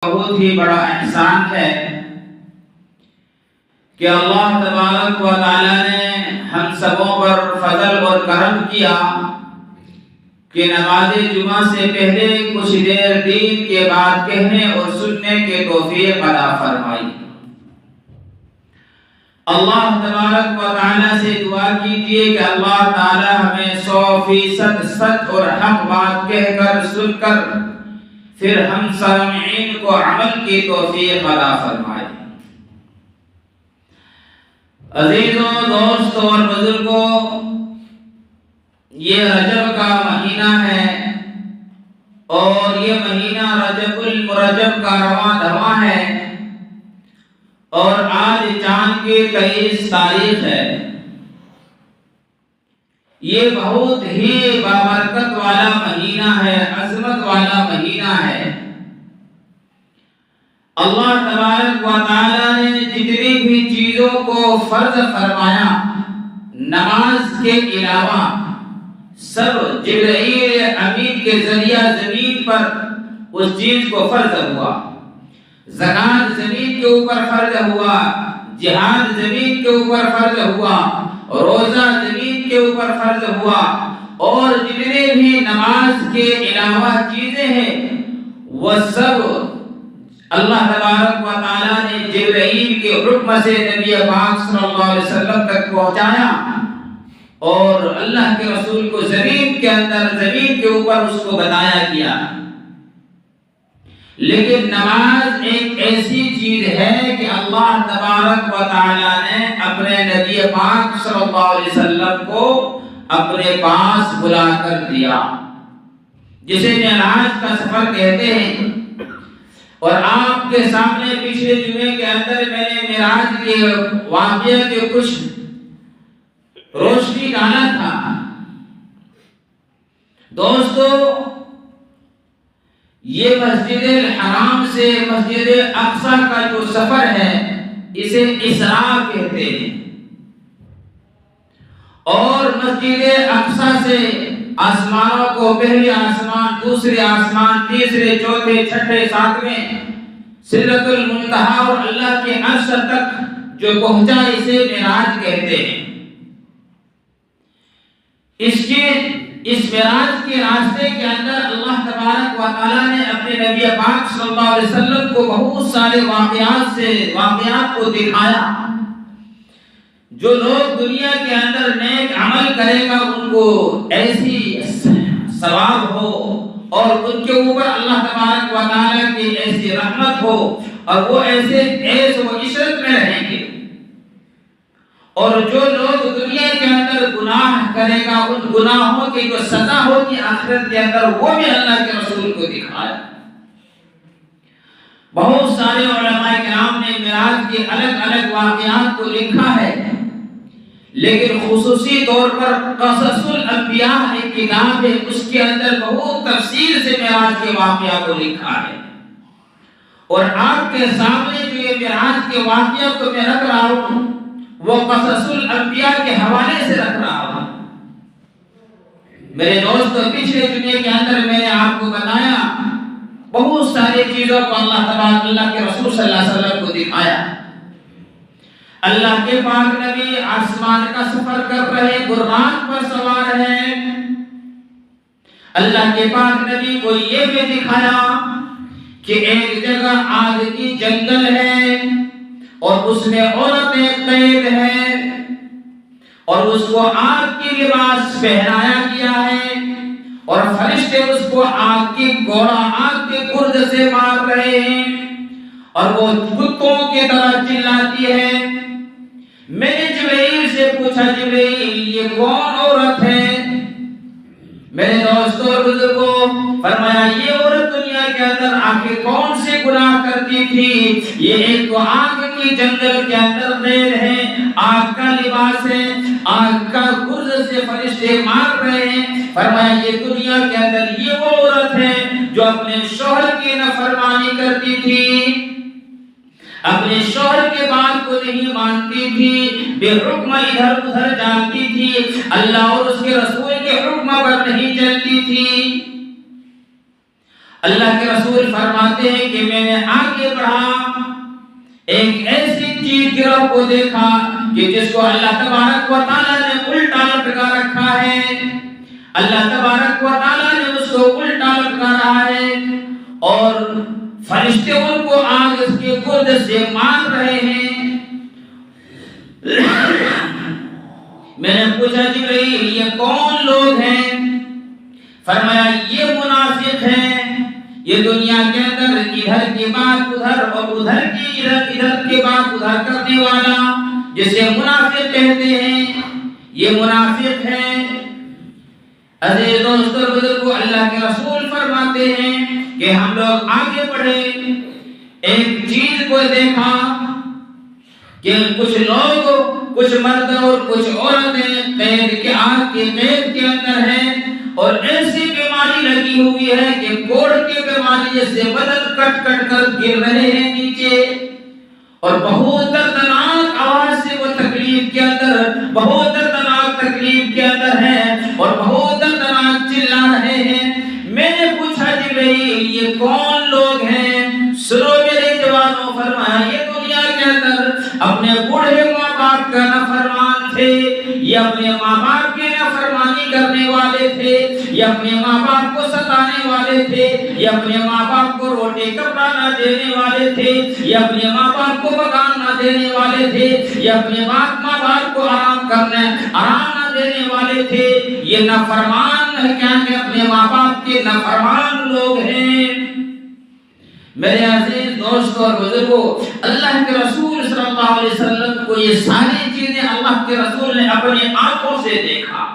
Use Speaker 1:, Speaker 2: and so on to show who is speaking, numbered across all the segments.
Speaker 1: بہت ہی بڑا احسان ہے کہ اللہ تبارک و تعالی نے ہم سبوں پر فضل اور کرم کیا کہ نماز جمعہ سے پہلے کچھ دیر دین کے بات کہنے اور سننے کے توفیق عطا فرمائی۔ اللہ تبارک و تعالی سے دعا کیجیے کہ اللہ تعالی ہمیں 100% سچ اور حق بات کہہ کر سن کر پھر ہم سامعین کو عمل کی توفیق عطا فرمائے۔ عزیزوں، دوستوں اور بزرگوں، یہ رجب کا مہینہ ہے اور یہ مہینہ رجب المرجب کا رواں دواں ہے اور آج چاند کی 23 تاریخ ہے۔ یہ بہت ہی بابرکت والا مہینہ ہے، عظمت والا مہینہ ہے۔ اللہ تبارک و تعالی نے جتنی بھی چیزوں کو فرض فرمایا نماز کے علاوہ سب جبرائیل امین کے ذریعہ زمین پر اس چیز کو فرض ہوا۔ زکات زمین کے اوپر فرض ہوا، جہاد زمین کے اوپر فرض ہوا، روزہ زمین کے اوپر فرض ہوا، اور جتنے بھی نماز کے علاوہ چیزیں ہیں وہ سب اللہ تبارک و تعالی نے جبرائیل کے حکم سے نبی پاک صلی اللہ علیہ وسلم تک پہنچایا اور اللہ کے رسول کو زمین کے اندر، زمین کے اوپر اس کو بتایا گیا۔ لیکن نماز ایک ایسی چیز ہے کہ اللہ تبارک و تعالی نے اپنے نبی پاک صلی اللہ علیہ وسلم کو اپنے پاس بلا کر دیا، جسے معراج کا سفر کہتے ہیں۔ اور آپ کے سامنے پچھلے جمعے کے اندر میں نے معراج کے واقعے کے کچھ روشنی ڈالا تھا۔ دوستو، یہ مسجد الحرام سے مسجد اقصی کا جو سفر ہے اسے اسراء کہتے ہیں، اور مسجد اقصی سے آسمانوں کو، پہلے آسمان، دوسرے آسمان، تیسرے، چوتھے، چھٹے، ساتویں، سدرۃ المنتہا اور اللہ کے عرش تک جو پہنچا اسے معراج کہتے ہیں۔ اس معراج کے راستے کے اندر اللہ تبارک و تعالی نے اپنے نبی پاک صلی اللہ علیہ وسلم کو بہت سارے واقعات کو دکھایا۔ جو لوگ دنیا کے اندر نیک عمل کرے گا ان کو ایسی ثواب ہو اور ان کے اوپر اللہ تبارک و تعالی کی ایسی رحمت ہو اور وہ ایسے عیش و عشرت میں رہیں گے، اور جو لوگ دنیا کے اندر گناہ کرے گا ان گناہوں کی جو سزا ہوگی آخرت کے اندر وہ بھی اللہ کے رسول کو دکھایا۔ بہت سارے علماء کرام نے معراج کے الگ الگ واقعات کو لکھا ہے، لیکن خصوصی طور پر قصص الانبیاء ایک کتاب ہے، اس کے اندر بہت تفصیل سے معراج کے واقعات کو لکھا ہے۔ اور آپ کے سامنے جو یہ معراج کے واقعات کو میں رکھ رہا ہوں وہ قصص الانبیاء کے حوالے سے رکھ رہا ہوں۔ میرے دوستو، پچھلے جمعے کے اندر میں نے آپ کو بتایا بہت ساری چیزوں کو اللہ کے رسول صلی اللہ علیہ وسلم کو دکھایا۔ اللہ کے پاک نبی آسمان کا سفر کر رہے، براق پر سوار ہیں۔ اللہ کے پاک نبی کو یہ بھی دکھایا کہ ایک جگہ آگ کی جنگل ہے اور اس میں عورتیں قید ہیں اور اس کو آگ کی لباس پہنایا گیا ہے اور فرشتے اس کو آگ کی گوڑا، آگ کے گرد سے مار رہے ہیں اور وہ کتوں کی طرح چلاتی ہے۔ میں نے جبرائیل سے پوچھا، جبرائیل یہ کون عورت ہے؟ میرے دوستوں اور بزرگوں، فرمایا یہ عورت دنیا کے اندر آخر کون سے گناہ کرتی تھی؟ یہ ایک تو آگ کی جنگل کے اندر قید ہے، آگ کا لباس ہے، آگ کا گرز سے فرشتے مار رہے ہیں۔ فرمایا یہ دنیا کے اندر یہ وہ عورت ہے جو اپنے شوہر کی نافرمانی کرتی تھی، اپنے شوہر کے بات کو نہیں مانتی تھی، بے حکم ادھر ادھر جانتی تھی، اللہ اور اس کے رسول کے حکم پر نہیں چلتی تھی۔ اللہ کے رسول فرماتے ہیں کہ میں نے آگے بڑھا، ایک ایسی چیز گروہ کو دیکھا کہ جس کو اللہ تبارک و تعالیٰ نے الٹا لٹکا رکھا ہے، اللہ تبارک و تعالیٰ نے اس کو الٹا لٹکا رہا ہے، اور فرشتے ان کو آگ اس کے گرد سے مار رہے ہیں۔ میں نے پوچھا جبرائیل یہ کون لوگ ہیں؟ فرمایا یہ منافق ہیں، یہ دنیا کے اندر ادھر کی بات ادھر اور ادھر کی ادھر کی بات ادھر کرنے والا جسے منافق کہتے ہیں، یہ منافق ہیں۔ عزیز دوستو اور بزرگو، اللہ کے رسول فرماتے ہیں کہ ہم لوگ آگے بڑھے، ایک چیز کو دیکھا کہ کچھ لوگ، کچھ مرد اور کچھ عورتیں قید کے آگ کے قید کے اندر ہیں، اور ایسی بیماری لگی ہوئی ہے کہ کوڑ کی بیماری جیسے بدن کٹ کٹ کر گر رہے ہیں نیچے، اور بہت دردناک آواز سے وہ تکلیف کے اندر، بہت دردناک تکلیف کے اندر ہیں، اور بہت دردناک چلا رہے ہیں۔ میں نے پوچھا جبرائیل یہ کون لوگ ہیں؟ سنو میرے جوانوں، فرمایا یہ دنیا کے اندر اپنے بوڑھے ماں باپ کا نافرمان تھے، یہ اپنے ماں باپ کی نافرمانی کرنے والے تھے، یہ اپنے ماں باپ کو ستانے والے تھے، یہ اپنے ماں باپ کو روٹی کپڑا نہ دینے والے تھے، یہ اپنے ماں باپ کو مکان نہ دینے والے تھے، یہ اپنے ماں باپ کو آرام نہ دینے والے تھے۔ یہ نافرمان ہے، کیا کہ اپنے ماں باپ کے نافرمان لوگ ہیں۔ میرے عزیز دوستو اور بزرگو، اللہ کے رسول صلی اللہ علیہ وسلم کو یہ ساری چیزیں اللہ کے رسول نے اپنی آنکھوں سے دیکھا،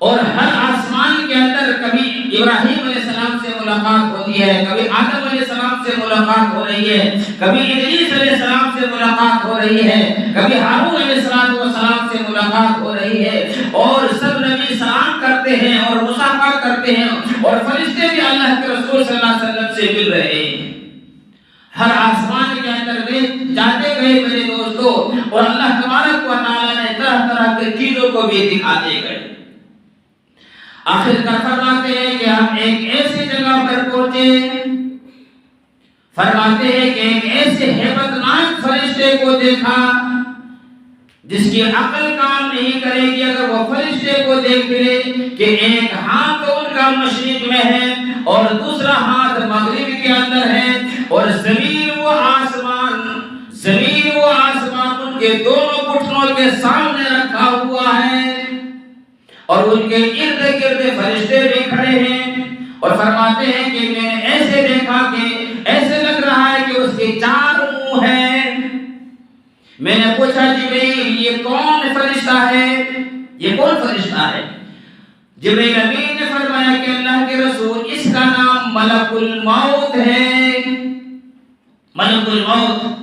Speaker 1: اور ہر آسمان کے اندر کبھی ابراہیم علیہ السلام سے ملاقات ہوتی ہے، کبھی آدم علیہ السلام سے ملاقات ہو رہی ہے، کبھی ادریس علیہ السلام سے ملاقات ہو رہی ہے، کبھی ہارون علیہ السلام سے ملاقات ہو رہی ہے، اور سب نبی سلام کرتے ہیں اور مصافحہ کرتے ہیں، اور فرشتے بھی اللہ کے رسول صلی اللہ علیہ وسلم سے مل رہے ہیں۔ ہر آسمان کے اندر جاتے گئے میرے دوستو، اور اللہ تبارک و تعالیٰ نے طرح طرح کی چیزوں کو بھی دکھاتے گئے۔ آخر کار فرماتے ہیں کہ ہم ایک ایسی جگہ پر پہنچے، فرماتے ہیں کہ ایک ایسے ہیبت ناک فرشتے کو دیکھا جس کی عقل کام نہیں کرے گی اگر وہ فرشتے کو دیکھ لے کہ ایک ہاتھ تو ان کا مشرق میں ہے اور دوسرا ہاتھ مغرب کے اندر ہے، اور زمین و آسمان ان کے دونوں گھٹنوں کے سامنے رکھا ہوا ہے، اور ان کے ارد گرد فرشتے بھی کھڑے ہیں، اور فرماتے ہیں کہ میں نے ایسے دیکھا کہ ایسے لگ رہا ہے کہ اس کے 4 منہ ہیں۔ میں نے پوچھا جبرائیل یہ کون فرشتہ ہے؟ یہ کون فرشتہ ہے؟ جبرائیل امین نے فرمایا کہ اللہ کے رسول اس کا نام ملک الموت ہے۔ ملک الموت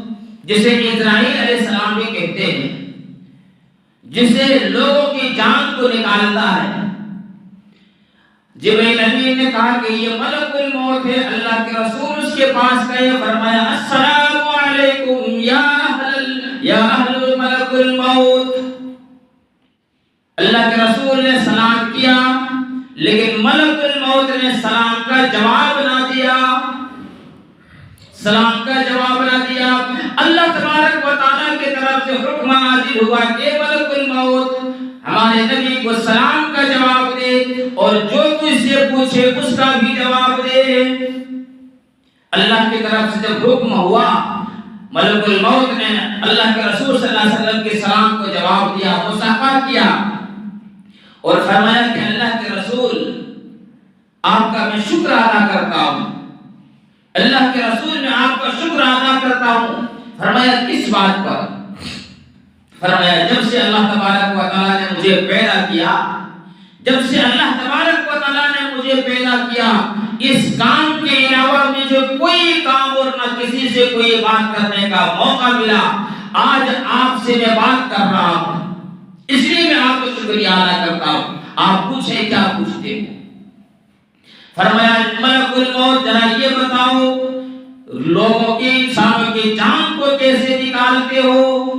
Speaker 1: جسے اسرائیل علیہ السلام بھی کہتے ہیں، جسے لوگوں کی جان کو نکالتا ہے۔ جبرائیل امین نے کہا کہ یہ ملک الموت ہے۔ اللہ کے رسول اس کے پاس گئے، فرمایا السلام علیکم یا اہل ملک الموت۔ اللہ کے رسول نے سلام کیا، لیکن ملک الموت نے سلام کا جواب نہ دیا، سلام کا جواب نہ دیا۔ اللہ تبارک و تعالیٰ کی طرف سے حکم نازل ہوا کہ ملک الموت ہمارے نبی کو سلام کا جواب دے، اور جو تجھ سے پوچھے اس کا بھی جواب دے۔ اللہ کی طرف سے جب حکم ہوا، ملک الموت نے اللہ کے رسول صلی اللہ علیہ وسلم کے سلام کو جواب دیا، مصافحہ کیا، اور فرمایا کہ اللہ کے رسول آپ کا میں شکر ادا کرتا ہوں، اللہ کے رسول میں آپ کا شکر ادا کرتا ہوں۔ فرمایا کس بات پر؟ فرمایا جب سے اللہ تبارک و تعالیٰ نے مجھے پیدا کیا، جب سے اللہ تبارک و تعالیٰ نے مجھے پیدا کیا، اس کام کے علاوہ مجھے کوئی کام اور نہ کسی سے کوئی بات کرنے کا موقع ملا، آج آپ سے میں بات کر رہا ہوں، اس لیے میں آپ کو شکریہ ادا کرتا ہوں۔ آپ پوچھیں کیا پوچھتے ہیں؟ فرمایا ملک الموت ذرا یہ بتاؤ لوگوں کی، انسانوں کی جان کو کیسے نکالتے ہو؟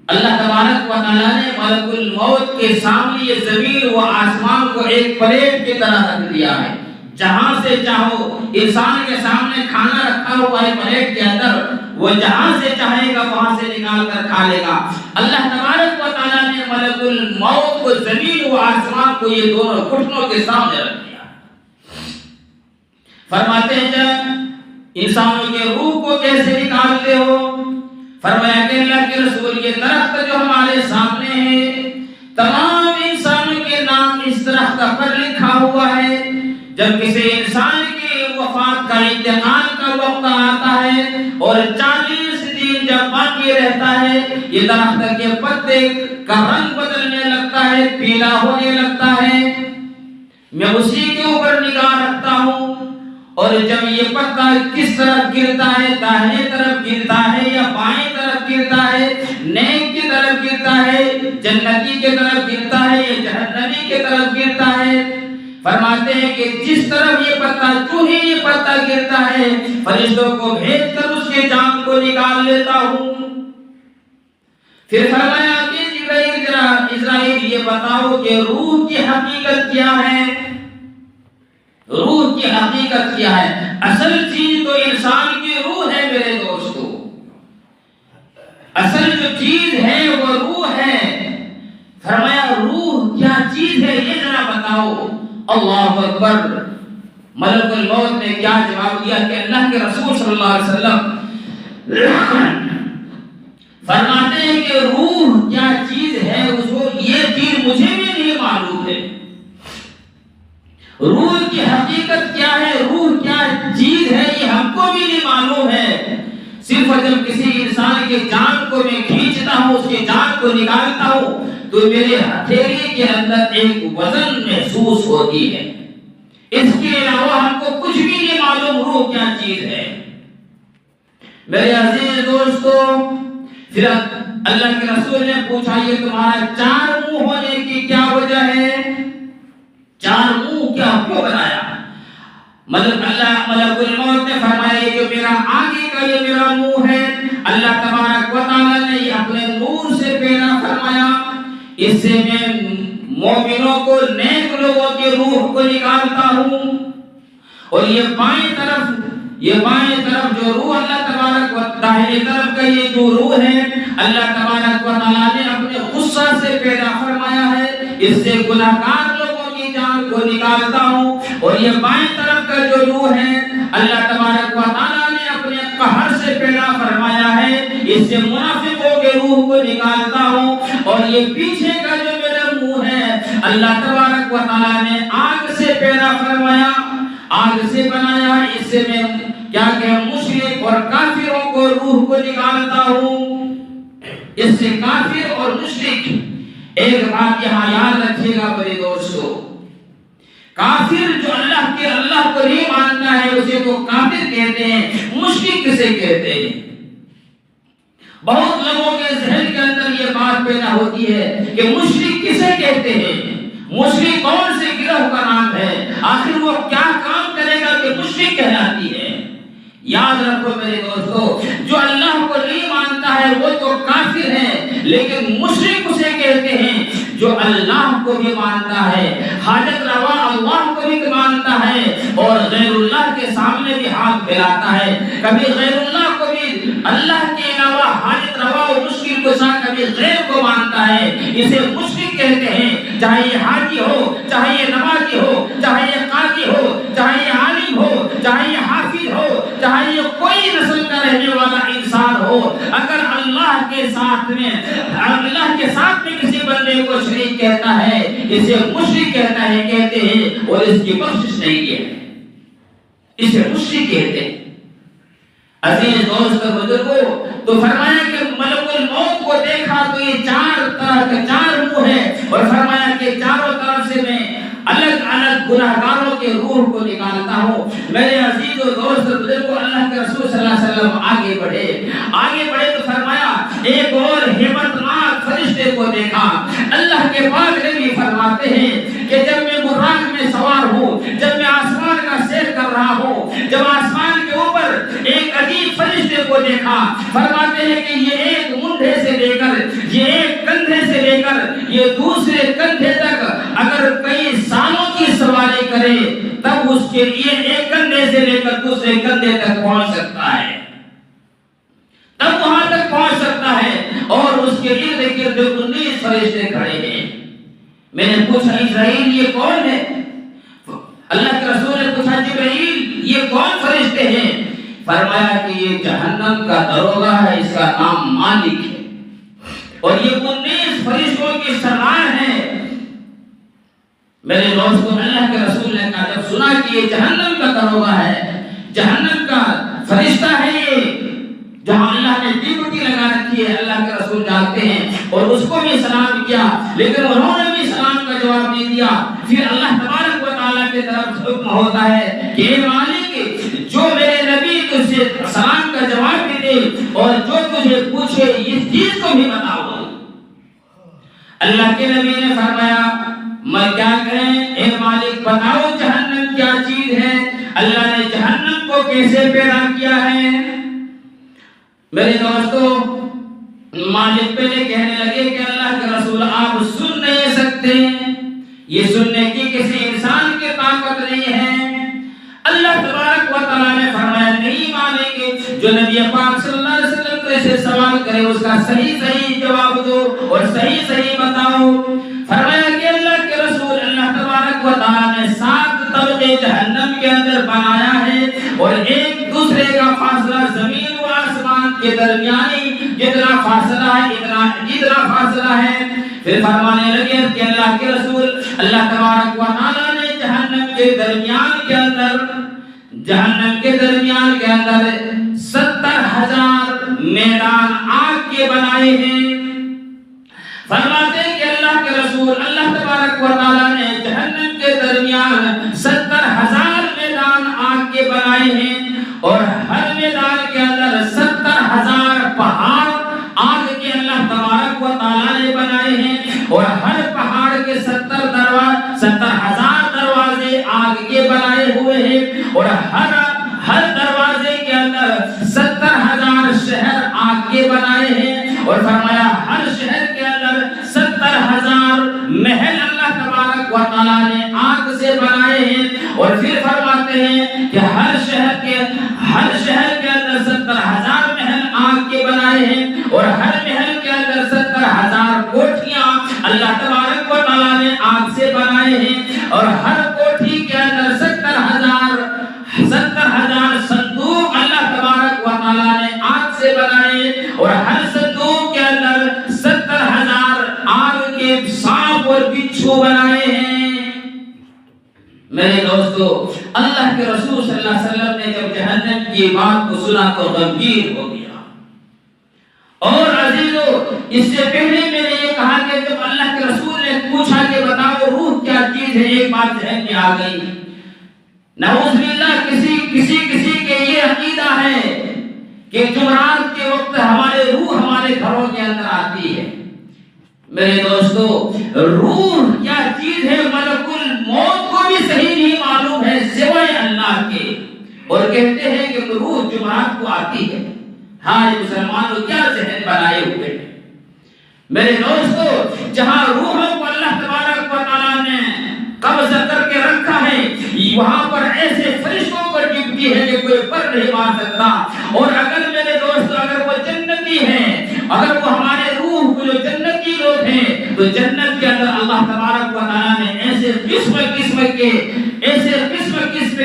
Speaker 1: اللہ تبارک و تعالیٰ نے ملک الموت الموت کے سامنے یہ زمین و آسمان کو ایک پلیٹ کی طرح رکھ دیا ہے، جہاں سے چاہو انسان کے سامنے کھانا رکھا ہوا ہے پلیٹ کے اندر، وہ جہاں سے چاہے گا وہاں سے نکال کر کھا لے گا۔ اللہ تبارک و تعالیٰ نے ملک الموت کو زمین و آسمان کو یہ دونوں گھٹنوں کے سامنے رکھ دیا۔ فرماتے ہیں جب انسانوں کے روح کو کیسے نکالتے ہو؟ فرمایا کہ اللہ کے رسول یہ درخت جو ہمارے سامنے ہے، تمام انسانوں کے نام اس درخت پر لکھا ہوا ہے۔ جب کسی انسان کی وفات کا انتقال کا وقت آتا ہے اور 40 دن جب باقی رہتا ہے، یہ درخت کے پتے کا رنگ بدلنے لگتا ہے، پیلا ہونے لگتا ہے، میں اسی کے اوپر نگاہ رکھتا ہوں، اور جب یہ پتا کس طرف گرتا ہے، داہنے طرف گرتا ہے یا بائیں طرف گرتا ہے، نیک کی طرف گرتا ہے، جنتی کی طرف گرتا ہے یا جہنمی کی طرف گرتا ہے، فرماتے ہیں کہ جس طرف یہ پتا، جو ہی یہ پتا گرتا ہے، فرشتوں کو بھیج کر اس کے جان کو نکال لیتا ہوں۔ پھر فرمایا کہ اسرائیل یہ بتاؤ کہ روح کی حقیقت کیا ہے؟ روح کی حقیقت کیا ہے؟ اصل چیز تو انسان کی روح ہے میرے دوستو، اصل جو چیز ہے وہ روح ہے۔ فرمایا روح کیا چیز ہے یہ ذرا بتاؤ۔ اللہ اکبر، ملک الموت نے کیا جواب دیا کہ اللہ کے رسول صلی اللہ علیہ وسلم فرماتے ہیں کہ روح کیا چیز ہے، اس کو یہ چیز مجھے بھی نہیں معلوم ہے۔ روح کی حقیقت کیا ہے، روح کیا چیز ہے، یہ ہم کو بھی نہیں معلوم ہے۔ صرف جب کسی انسان کے جان کو میں کھینچتا ہوں، اس کے جان کو نکالتا ہوں، تو میرے ہتھیلی کے اندر ایک وزن محسوس ہوتی ہے، اس کے علاوہ ہم کو کچھ بھی نہیں معلوم روح کیا چیز ہے۔ میرے عزیز دوستو، پھر اللہ کے رسول نے پوچھا یہ تمہارا 4 منہ ہونے کی کیا وجہ ہے؟ 4 منہ کیوں بنایا؟ ملک الموت نے فرمایا یہ جو میرا آگے کا یہ میرا منہ ہے، اللہ تبارک و تعالیٰ نے یہ اپنے نور سے پیدا فرمایا، اس سے میں مومنوں کو، نیک لوگوں کے روح کو نکالتا ہوں، اور یہ بائیں طرف جو روح اللہ تبارک و داہنے طرف کا یہ جو روح ہے، اللہ تبارک و تعالیٰ نے اپنے غصہ سے پیدا فرمایا ہے، اس سے گناہگار لوگوں کی جان کو نکالتا ہوں، اور یہ بائیں طرف کا جو روح ہے اللہ تبارک و تعالیٰ نے اپنے قہر سے پیدا فرمایا ہے، اس سے منافقوں کے روح کو نکالتا ہوں، اور یہ پیچھے کا جو میرا منہ ہے اللہ تبارک و تعالیٰ نے آگ سے پیدا فرمایا، آگ سے بنایا، اس سے میں کیا کہ مشرک اور کافروں کو روح کو نکالتا ہوں۔ اس سے کافر اور مشرک، ایک بات یہاں یاد رکھیے گا میرے دوستو، کافر جو اللہ کو نہیں مانتا ہے اسے تو کافر کہتے ہیں، مشرک کسے کہتے ہیں؟ بہت لوگوں کے ذہن کے اندر یہ بات پیدا ہوتی ہے کہ مشرک کسے کہتے ہیں، مشرک کون سے گروہ کا نام ہے، آخر وہ کیا کام کرے گا کہ مشرک کہلاتی ہے؟ یاد رکھو میرے دوستو، جو اللہ کو نہیں مانتا ہے وہ تو کافر ہے، لیکن مشرک اسے کہتے ہیں جو اللہ کو بھی مانتا ہے، حاجت روا اللہ کو بھی مانتا ہے، اور غیر اللہ کے سامنے بھی ہاتھ پھیلاتا ہے، کبھی غیر اللہ کو بھی اللہ کے علاوہ حاجت روا اور مشکل کو ساتھ کبھی غیر کو مانتا ہے، اسے مشرک کہتے ہیں، چاہے یہ حاجی ہو، چاہے یہ نمازی ہو، چاہے یہ قاضی ہو، چاہے یہ عالم ہو، چاہے یہ حافظ ہو، چاہے یہ کوئی نسل کا رہنے والا انسان ہو، اگر اللہ کے ساتھ میں کسی بندے کو شریک کہتا ہے اسے مشرک کہتے ہیں، اور اس کی بخشش نہیں ہے، اسے مشرک کہتے ہیں۔ عزیز دوست بزرگوں، تو فرمایا کہ ملک الموت کو دیکھا تو یہ 4 طرح کے 4 منہ ہے، اور فرمایا کہ چاروں طرف سے میں الگ الگ گناہگاروں کے روح کو نکالتا ہوں۔ میرے عزیز و دوست بزرگوں، اللہ کے رسول صلی اللہ علیہ وسلم آگے بڑھے تو فرمایا ایک اور ہمت ناک فرشتے کو دیکھا۔ اللہ کے پاک نبی فرماتے ہیں کہ جب میں براق میں سوار ہوں، جب میں آسمان کا سیر کر رہا ہوں، جب آسمان کے اوپر ایک عجیب فرشتے کو دیکھا. فرماتے ہیں کہ یہ ایک مونڈھے سے لے کر یہ ایک کندھے سے لے کر یہ دوسرے کندھے تک اگر کئی سالوں کی سواری کرے تب اس کے لیے ایک کندھے سے لے کر دوسرے کندھے تک پہنچ سکتا ہے, تب وہاں تک پہنچ سکتا ہے. اور اس کے ارد گرد 19 فرشتے کھڑے ہیں. میں نے پوچھا اسرائیل یہ کون ہے؟ اللہ کے رسول نے پوچھا جبرائیل یہ کون فرشتے ہیں؟ فرمایا کہ یہ جہنم کا داروغہ ہے, اس کا نام مالک ہے. اور یہ 19 فرشتوں کی سردار ہے. میرے دوستوں اللہ کے رسول نے کہا جب سنا کہ یہ جہنم کا داروغہ ہے, جہنم کا فرشتہ ہے, یہ جہاں اللہ نے ڈیوٹی لگا رکھی ہے, اللہ کے رسول جانتے ہیں, اور اس کو بھی سلام کیا لیکن انہوں نے بھی سلام کا جواب نہیں دیا. پھر اللہ تبارک و تعالیٰ کی طرف حکم ہوتا ہے کہ اے مالک جو میرے نبی تجھ سے سلام کا جواب بھی دے اور جو تجھے پوچھے اس چیز کو بھی بتاؤ. اللہ کے نبی نے فرمایا میں کیا کہیں اے مالک بتاؤ جہنم کیا چیز ہے, اللہ نے جہنم کو کیسے پیدا کیا ہے. میرے دوستو مالک پہلے کہنے لگے کہ اللہ کے رسول آپ سن نہیں سکتے, یہ سننے کی کسی انسان کی طاقت نہیں ہے. اللہ تبارک و تعالیٰ نے فرمایا نہیں مانیں گے, جو نبی پاک صلی اللہ علیہ وسلم کو اسے سوال کرے اس کا صحیح جواب دو اور صحیح بتاؤ. فرمایا کہ اللہ کے رسول اللہ تبارک و تعالیٰ نے 7 طبقے جہنم کے اندر بنایا ہے اور ایک دوسرے کا فاصلہ زمین و آسمان کے درمیانی جتنا فاصلہ ہے. پھر فرمانے لگے کہ اللہ کے رسول اللہ تبارک و تعالیٰ نے جہنم کے درمیان کے اندر 70,000 میدان آگ کے بنائے ہیں. فرماتے ہیں کہ اللہ کے رسول اللہ تبارک و تعالیٰ نے جہنم کے درمیان 70,000 میدان آگ کے بنائے ہیں اور ہر میدان کے اندر 70,000 پہاڑ آگ کے اللہ تبارک و تعالیٰ نے بنائے ہیں اور ہر پہاڑ کے 70,000 دروازے آگ کے بنائے ہوئے ہیں اور ہر دروازے کے اندر 70,000 شہر آگ کے بنائے ہیں اور فرمایا ہر شہر کے اندر 70,000 محل اللہ تبارک و تعالیٰ نے آگ سے بنائے ہیں. اور پھر فرماتے ہیں کہ ہر شہر کے اندر 70,000 محل آگ کے بنائے ہیں اور ہر محل کے اندر 70,000 کوٹھیاں اللہ تبارک و تعالیٰ نے آگ سے بنائے ہیں اور ہر کوٹھی کے اندر 70,000 صندوق اللہ تبارک و تعالیٰ نے آگ سے بنائے اور ہر صندوق کے اندر 70,000 آگ کے سانپ اور بچھو بنائے ہیں. میرے دوستو اللہ کے رسول صلی اللہ علیہ وسلم نے جب جہنم کی بات کو سنا تو غمگین ہو گیا. اور عزیزو اس سے پہلے میں نے یہ کہا کہ جب اللہ کے رسول نے پوچھا کہ بتاؤ روح کیا چیز ہے, ایک بات ذہن میں آ گئی. نعوذ باللہ کسی کے یہ عقیدہ ہے کہ جمعرات کے وقت ہمارے روح ہمارے گھروں کے اندر آتی ہے. میرے دوستو روح کیا چیز ہے ملک الموت کو بھی صحیح نہیں معلوم ہے سوائے اللہ کے, اور کہتے ہیں کہ روح جمعرات کو آتی ہے. ہاں مسلمانوں کیا ذہن بنائے ہوئے ہیں. میرے دوستو جہاں روحوں کو اللہ تبارک و تعالیٰ نے قبضہ کر کے رکھا ہے وہاں پر ایسے فرشتوں پر ڈیوٹی ہے کہ کوئی پر نہیں مار سکتا. اور اگر میرے دوست اگر وہ جنتی ہیں, اگر وہ ہمارے روح کو جو جنتی لوگ ہیں تو جنت کے اندر اللہ تبارک و تعالیٰ نے ایسے قسم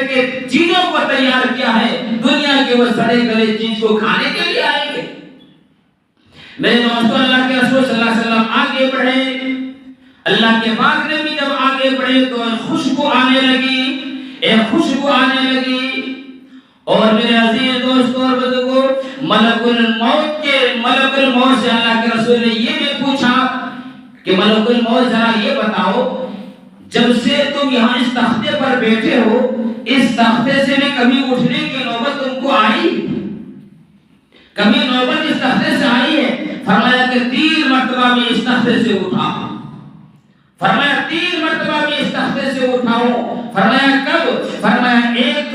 Speaker 1: کے چیزوں کو تیار کیا ہے دنیا کے وہ سڑے گلے چیز کو کھانے کے لیے آئیں گے. میرے دوستو اللہ کے رسول صلی اللہ علیہ وسلم آگے بڑھے, اللہ کے پاک نے بھی جب آگے بڑھے تو خوشبو آنے لگی. اور میرے عزیز دوستو اور بزرگوں ملک الموت سے اللہ کے رسول نے یہ بھی پوچھا کہ ملک الموت ذرا یہ بتاؤ جب سے تم یہاں اس تختے پر بیٹھے ہو اس تختے سے بھی کبھی اٹھنے کی نوبت تم کو آئی, کبھی نوبت اس تختے سے آئی ہے؟ فرمایا کہ 3 مرتبہ میں اس تختے سے اٹھا. فرمایا 3 مرتبہ میں اس تختے سے اٹھاؤں. فرمایا کب؟ فرمایا ایک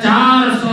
Speaker 1: 400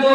Speaker 1: 2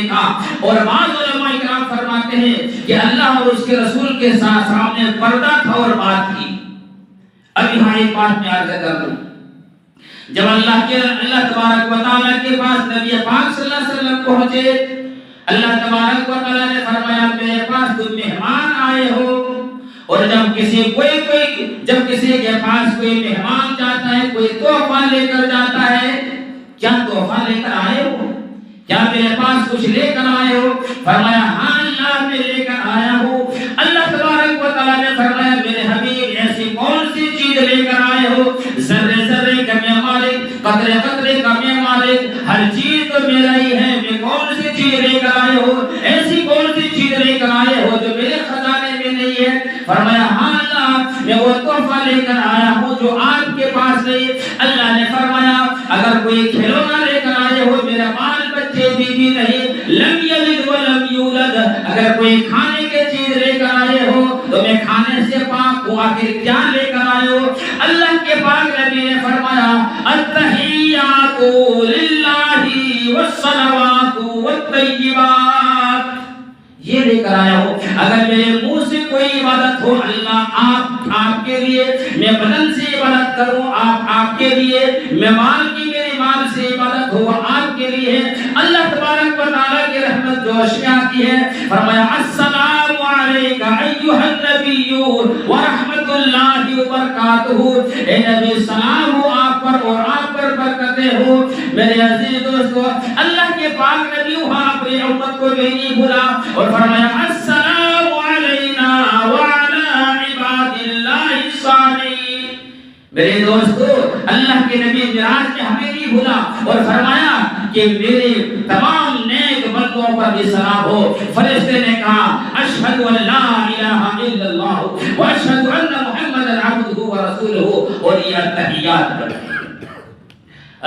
Speaker 1: دیکھا. اور بعض علماء کرام فرماتے ہیں کہ اللہ اور اس کے رسول کے سامنے پردہ تھا اور بات کی. اب یہاں ایک بات میں عرض کر دوں. جب اللہ تبارک و تعالیٰ کے پاس نبی پاک صلی اللہ علیہ وسلم پہنچے، اللہ تبارک و تعالیٰ نے فرمایا میرے پاس تم مہمان آئے ہو. اور جب کسی کے پاس کوئی مہمان جاتا ہے، کوئی تحفہ لے کر جاتا ہے، کیا تحفہ لے کر آئے ہو؟ کیا میرے پاس کچھ لے کر آئے ہو؟ فرمایا ہاں اللہ میں لے کر آیا ہوں. اللہ تبارک و تعالیٰ نے فرمایا میرے حبیب ایسی کون سی چیز لے کر آئے ہو؟ ذرے ذرے کا میں مالک، قطرے قطرے کا میں مالک، ہر چیز تو میرا ہی ہے. میں کون سی چیز لے کر آئے ہو؟ ایسی کون سی چیز لے کر آئے ہو جو میرے خزانے میں نہیں ہے؟ فرمایا ہاں اللہ میں وہ تحفہ لے کر آیا ہوں جو آپ کے پاس نہیں. اللہ نے فرمایا اگر کوئی کھلونا لے کر آئے ہو، میرا بال بچے بیوی نہیں، لم یلد ولم یولد، اگر کوئی کھانے کے چیز لے کر آئے ہو تو میں کھانے سے پاک ہوں. آخر کیا لے کر آئے ہو؟ اللہ کے پاک نبی نے فرمایا التحیات للہ والصلوات والطیبات، یہ لے کر آیا ہو. اگر میرے منہ سے کوئی عبادت ہو اللہ آپ کے لیے، میں بدن سے عبادت کروں آپ کے لیے، میں مال کی میرے مال سے عبادت ہو آپ کے لیے. اللہ تبارک و تعالیٰ کی رحمت جوش میں آتی ہے. فرمایا السلام علیک ایھا النبی ورحمۃ اللہ وبرکاتہ، اے نبی سلام ہو آپ پر اور آپ پر برکتیں ہو. میرے عزیز دوستو اللہ کے پاک نبی وہاں اپنی امت کو بھی نہیں بھولا اور فرمایا السلام علینا وعلی عباد اللہ الصالحین. میرے دوستو اللہ کے نبی معراج میں ہمیں نہیں بھولا اور فرمایا کہ میرے تمام نیک بندوں پر بھی سلام ہو. فرشتے نے کہا اشہد ان لا الہ الا اللہ واشہد ان محمدا عبدہ ورسولہ، اور یہ تحیات.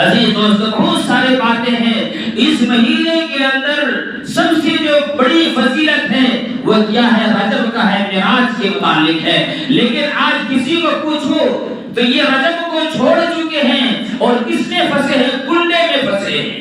Speaker 1: عزیز دوستو بہت سارے باتیں ہیں. اس مہینے کے اندر سب سے جو بڑی فضیلت ہے وہ کیا ہے؟ رجب کا ہے، معراج کے متعلق ہے. لیکن آج کسی کو پوچھو تو یہ رجب کو چھوڑ چکے ہیں اور کس میں پھنسے ہیں؟ کنڈے میں پھنسے ہیں.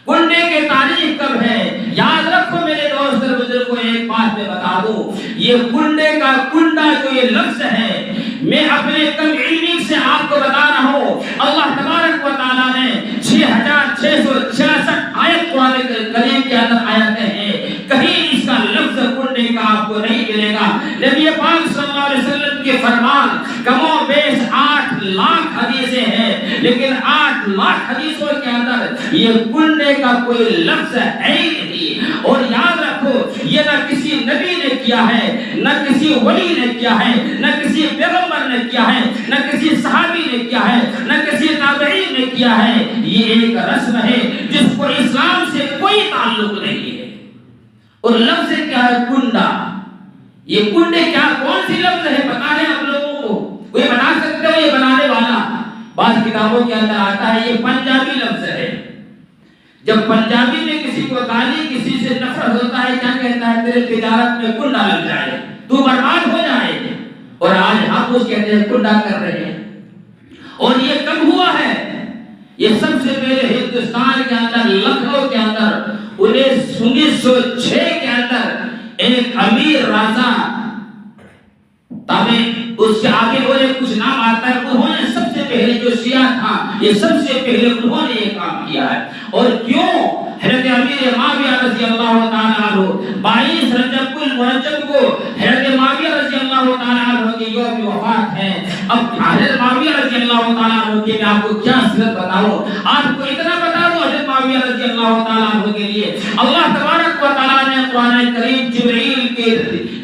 Speaker 1: کنڈے کے تاریخ کب ہے؟ یاد رکھو میرے دوست اور بزرگوں، ایک بات میں بتا دوں، یہ کنڈے کا کنڈا جو یہ لفظ ہے، میں اپنے کم علمی سے آپ کو بتا رہا ہوں. اللہ تبارک و تعالیٰ نے 6666 آیت قرآن کریم کے اندر آیتیں ہیں، کہیں اس کا لفظ کنڈے کا آپ کو نہیں ملے گا. نبی پاک صلی اللہ علیہ وسلم کے فرمان کم و بیش 8 لاکھ حدیثیں ہیں، لیکن 8 لاکھ حدیثوں کے اندر یہ کنڈے کا کوئی لفظ ہے ہی نہیں. اور یاد رکھو یہ نہ کسی نبی نے کیا ہے، نہ کسی ولی نے کیا ہے، نہ کسی پیغمبر نے کیا ہے، نہ کسی صحابی نے کیا ہے، نہ کسی تابعین نے کیا ہے. یہ ایک رسم ہے جس کو اسلام سے کوئی تعلق نہیں ہے. اور لفظ کیا ہے؟ کنڈا. یہ کنڈے کیا کون سی لفظ ہے بتا رہے ہیں آپ لوگوں کو؟ کوئی بنا سکتے ہو یہ بنانے والا؟ بعض کتابوں کے اندر آتا ہے یہ پنجابی لفظ ہے. جب پنجابی میں کسی کو گالی، کسی سے نفرت ہوتا ہے، کیا کہتا ہے؟ تیرے تجارت میں کنڈا لگ جائے، تو برباد ہو جائے. اور آج ہم اس کہتے ہیں کنڈا کر رہے ہیں. اور یہ کب ہوا ہے؟ یہ سب سے پہلے ہندوستان کے اندر لکھنؤ کے اندر 1906 کے اندر ایک امیر راجا، اس کے آگے وہ کچھ نام آتا ہے، انہوں نے سب سے پہلے جو سیاہ تھا یہ سب سے پہلے انہوں نے یہ کام کیا ہے. اور کیوں؟ حضرت امیر معاویہ رضی اللہ تعالیٰ عنہ 22 رجب المرجب کو حضرت معاویہ رضی اللہ تعالیٰ عنہ کی یوم وفات ہے. اب حضرت معاویہ رضی اللہ تعالیٰ عنہ کے میں آپ کو کیا سیرت بتاؤں؟ آپ کو اتنا بتا دوں حضرت معاویہ رضی اللہ تعالیٰ عنہ کے لیے اللہ تبارک و تعالیٰ نے قرآن کریم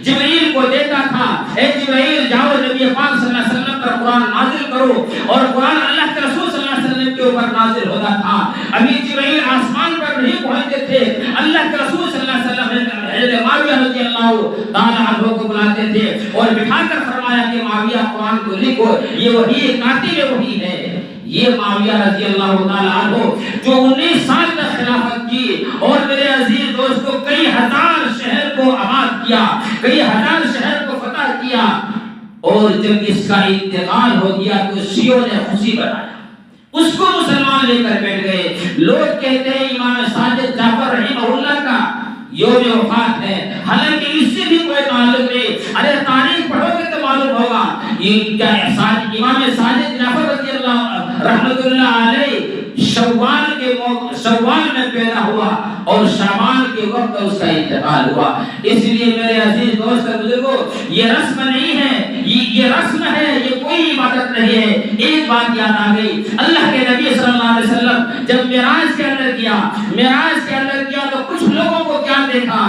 Speaker 1: جبرائیل کو دیتا تھا، اے جبرائیل جاؤ نبی پاک صلی اللہ علیہ وسلم پر قرآن نازل کرو. اور قرآن اللہ کے رسول صلی اللہ علیہ وسلم کے اوپر نازل ہوتا تھا. ابھی جبرائیل آسمان پر نہیں پہنچتے تھے. اللہ کے رسول صلی اللہ علیہ وسلم حضرت معاویہ رضی اللہ تعالیٰ عنہ کو بلاتے تھے اور بٹھا کر فرمایا کہ معاویہ قرآن کو لکھو، یہ وحی کاتب وحی ہے. یہ معاویہ رضی اللہ تعالیٰ عنہ جو 19 سال تک خلافت کی اور میرے عزیز دوستو کئی ہزار شہر کو آباد کیا، کئی ہزار شہر کو فتح کیا. اور جب اس کا انتقال ہو گیا تو شیعوں نے خوشی بنایا، اس کو مسلمان لے کر بیٹھ گئے. لوگ کہتے ہیں امام ساجد جعفر رحمہ اللہ کا حالانکہ اس سے بھی کوئی تعلق نہیں. ارے تاریخ پڑھو گے تو معلوم ہوگا. یہ کیا امام صادق جعفر رضی اللہ رحمۃ اللہ علیہ شوال میں پیدا ہوا اور شعبان کے وقت اس کا انتقال ہوا. اس لیے میرے عزیز دوست اور بزرگوں، یہ رسم نہیں ہے، یہ رسم ہے، یہ کوئی عبادت نہیں ہے. ایک بات یاد آ گئی، اللہ کے نبی صلی اللہ علیہ وسلم جب معراج کے اندر کیا تو کچھ لوگوں کو کیا دیکھا،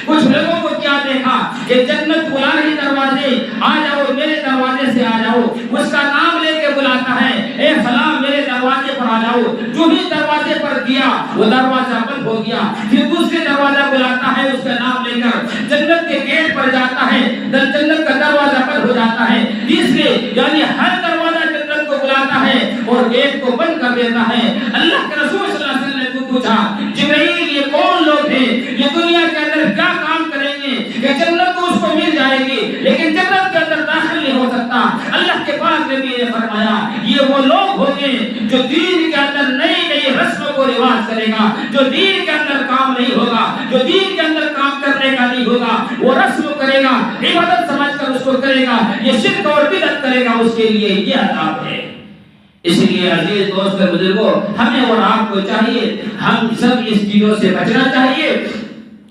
Speaker 1: کچھ لوگوں کو کیا دیکھا کہ جنت بلا رہی دروازے، آ جاؤ میرے دروازے سے آ جاؤ. اس کا نام لے کے بلاتا ہے، اے فلاں میرے دروازے پر آ جاؤ. جو ہی دروازے پر گیا وہ دروازہ بند ہو گیا. پھر دوسرے دروازہ بلاتا ہے، اس کا نام لے کر جنت کے گیٹ پر جاتا ہے، جنت کا دروازہ بند ہو جاتا ہے. تیسرے یعنی ہر دروازہ جنت کو بلاتا ہے اور گیٹ کو بند کر دیتا ہے. اللہ کے رسول صلی اللہ علیہ وسلم نے پوچھا، جبرائیل یہ کون لوگ ہیں، یہ دنیا کے اندر کیا کام کریں گے کہ جنت تو اس کو مل جائے گی لیکن جنت کے اندر داخل نہیں ہو سکتا؟ اللہ کے پاک نبی نے فرمایا یہ وہ لوگ ہوں گے جو دین کے اندر نئی نئی رسموں کو رواج کرے گا، جو دین کے اندر کام نہیں ہوگا، جو دین کے اندر کام کرنے کا نہیں ہوگا وہ رسم کرے گا، عبادت سمجھ کر اس کو کرے گا، یہ شرک اور بدعت کرے گا، اس کے لیے یہ عذاب ہے. اس لیے عزیز دوست اور بزرگوں، ہمیں اور آپ کو چاہیے ہم سب اس چیزوں سے بچنا چاہیے.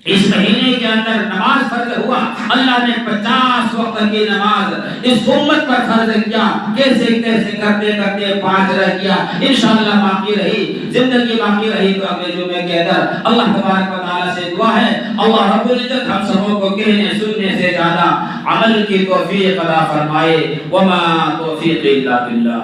Speaker 1: اس مہینے کے اندر نماز فرض ہوا، اللہ نے 50 وقت کی نماز اس امت پر فرض کیا. کیسے کیسے کرتے کرتے 5 رہ گیا، انشاءاللہ باقی رہی، زندگی باقی رہی تو اگلے جمعے کے اندر اللہ تبارک و تعالیٰ سے دعا ہے اللہ رب العزت ہم سبوں کو کہنے سننے سے زیادہ عمل کی توفیق عطا فرمائے. وما توفیق الا باللہ.